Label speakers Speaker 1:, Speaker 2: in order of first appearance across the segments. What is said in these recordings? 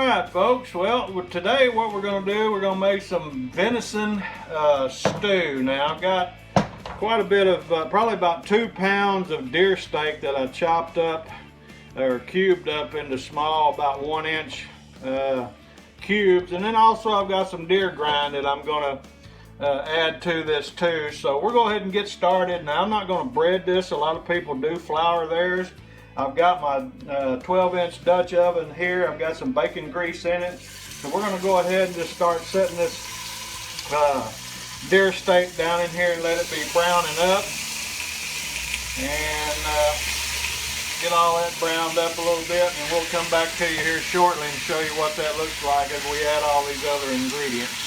Speaker 1: Alright folks, well today what we're going to do, we're going to make some venison stew. Now I've got quite a bit of, probably about 2 pounds of deer steak that I chopped up or cubed up into small, about 1-inch cubes. And then also I've got some deer grind that I'm going to add to this too. So we'll go ahead and get started. Now I'm not going to bread this. A lot of people do flour theirs. I've got my 12-inch Dutch oven here. I've got some bacon grease in it. So we're going to go ahead and just start setting this deer steak down in here and let it be browning up. And get all that browned up a little bit, and we'll come back to you here shortly and show you what that looks like as we add all these other ingredients.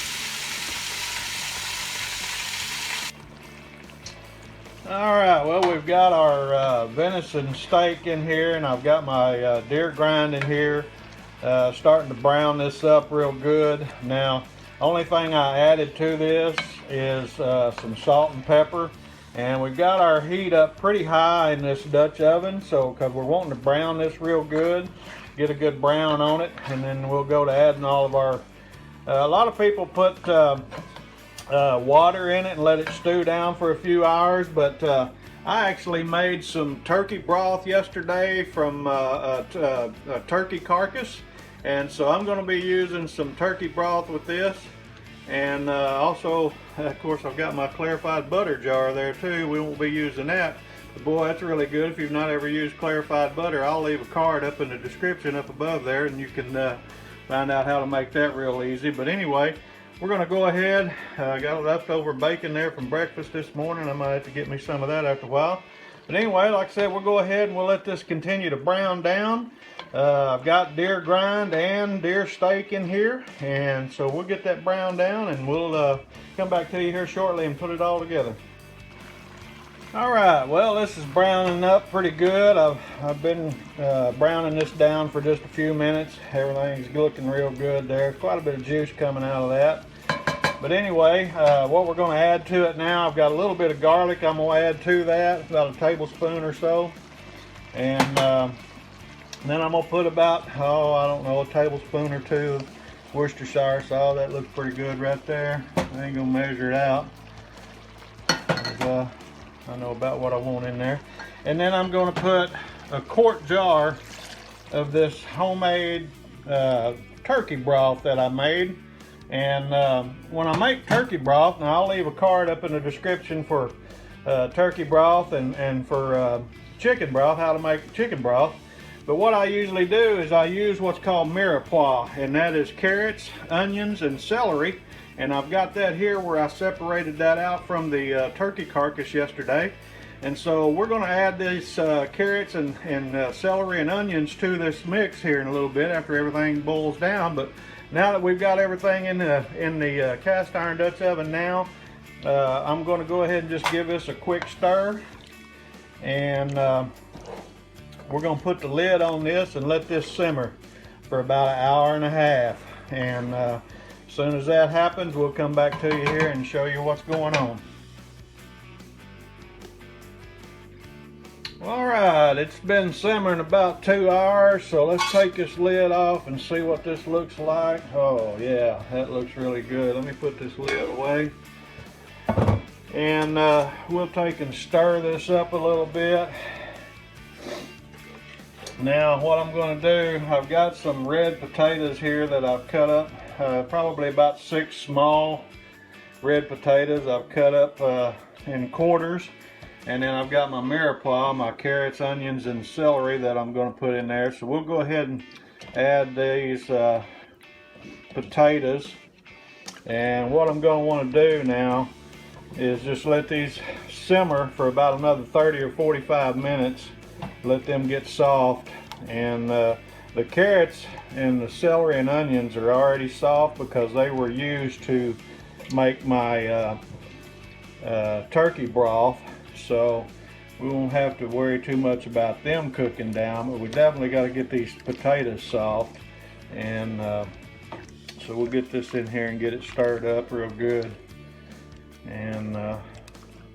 Speaker 1: Alright, well we've got our venison steak in here, and I've got my deer grind in here, starting to brown this up real good. Now, only thing I added to this is some salt and pepper, and we've got our heat up pretty high in this Dutch oven, so because we're wanting to brown this real good, get a good brown on it, and then we'll go to adding all of our, a lot of people put water in it and let it stew down for a few hours, but I actually made some turkey broth yesterday from a turkey carcass, and so I'm going to be using some turkey broth with this. And also, of course, I've got my clarified butter jar there too. We won't be using that, but boy, that's really good. If you've not ever used clarified butter, I'll leave a card up in the description up above there, and you can find out how to make that real easy. But anyway, we're going to go ahead. I got leftover bacon there from breakfast this morning. I might have to get me some of that after a while. But anyway, like I said, we'll go ahead and we'll let this continue to brown down. I've got deer grind and deer steak in here, and so we'll get that brown down, and we'll come back to you here shortly and put it all together. Alright, well this is browning up pretty good. I've been browning this down for just a few minutes. Everything's looking real good there. Quite a bit of juice coming out of that. But anyway, what we're going to add to it now, I've got a little bit of garlic I'm going to add to that, about a tablespoon or so. And then I'm going to put about, I don't know, a tablespoon or two of Worcestershire sauce. That looks pretty good right there. I ain't going to measure it out. I know about what I want in there. And then I'm going to put a quart jar of this homemade turkey broth that I made. And when I make turkey broth, now I'll leave a card up in the description for turkey broth and for chicken broth, how to make chicken broth. But what I usually do is I use what's called Mirepoix, and that is carrots, onions, and celery. And I've got that here where I separated that out from the turkey carcass yesterday. And so we're going to add these carrots and celery and onions to this mix here in a little bit after everything boils down. But now that we've got everything in the cast iron Dutch oven now, I'm going to go ahead and just give this a quick stir. And we're going to put the lid on this and let this simmer for about an hour and a half. And as soon as that happens, we'll come back to you here and show you what's going on. Alright, it's been simmering about 2 hours, so let's take this lid off and see what this looks like. Oh yeah, that looks really good. Let me put this lid away. And we'll take and stir this up a little bit. Now what I'm going to do, I've got some red potatoes here that I've cut up, probably about 6 small red potatoes I've cut up in quarters. And then I've got my Mirepoix, my carrots, onions, and celery that I'm going to put in there. So we'll go ahead and add these potatoes. And what I'm going to want to do now is just let these simmer for about another 30 or 45 minutes. Let them get soft. And the carrots and the celery and onions are already soft because they were used to make my turkey broth. So we won't have to worry too much about them cooking down, but we definitely got to get these potatoes soft. And so we'll get this in here and get it stirred up real good. And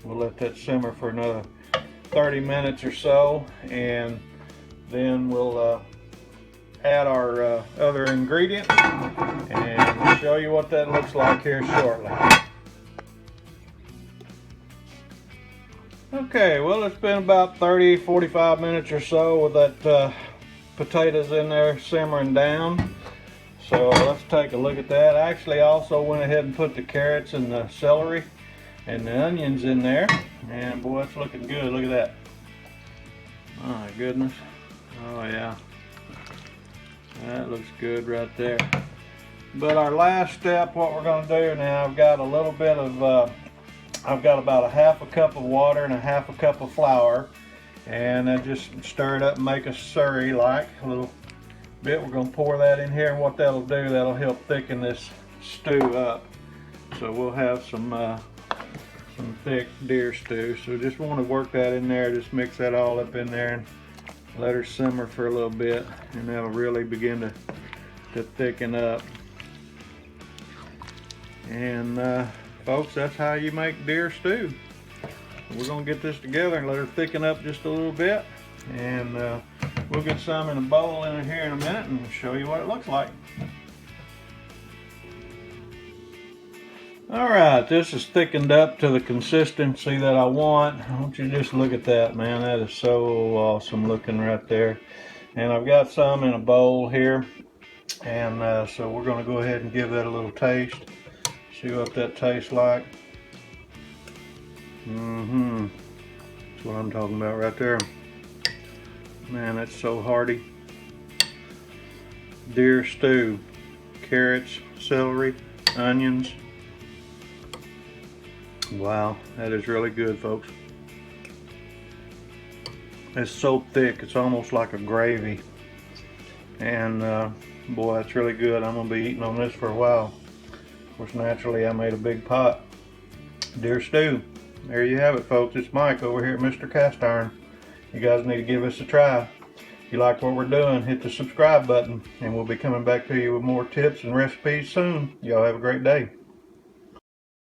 Speaker 1: we'll let that simmer for another 30 minutes or so, and then we'll add our other ingredients and show you what that looks like here shortly. Okay, well, it's been about 30-45 minutes or so with that potatoes in there simmering down. So let's take a look at that. I actually also went ahead and put the carrots and the celery and the onions in there. And boy, it's looking good. Look at that. My goodness. Oh yeah. That looks good right there. But our last step, what we're going to do now, I've got a little bit of, I've got about a half a cup of water and a half a cup of flour. And I just stir it up and make a slurry like a little bit. We're going to pour that in here, and what that'll do, that'll help thicken this stew up. So we'll have some thick deer stew. So just want to work that in there, just mix that all up in there and let her simmer for a little bit, and that'll really begin to thicken up. And folks, that's how you make deer stew. We're going to get this together and let her thicken up just a little bit, and we'll get some in a bowl in here in a minute and show you what it looks like. Alright, this is thickened up to the consistency that I want. I want you to just look at that, man. That is so awesome looking right there. And I've got some in a bowl here, and so we're going to go ahead and give that a little taste. See what that tastes like. That's what I'm talking about right there. Man, that's so hearty. Deer stew, carrots, celery, onions. Wow, that is really good, folks. It's so thick, it's almost like a gravy. And boy, it's really good. I'm gonna be eating on this for a while. Of course, naturally, I made a big pot. Deer stew. There you have it, folks. It's Mike over here at Mr. Cast Iron. You guys need to give us a try. If you like what we're doing, hit the subscribe button, and we'll be coming back to you with more tips and recipes soon. Y'all have a great day.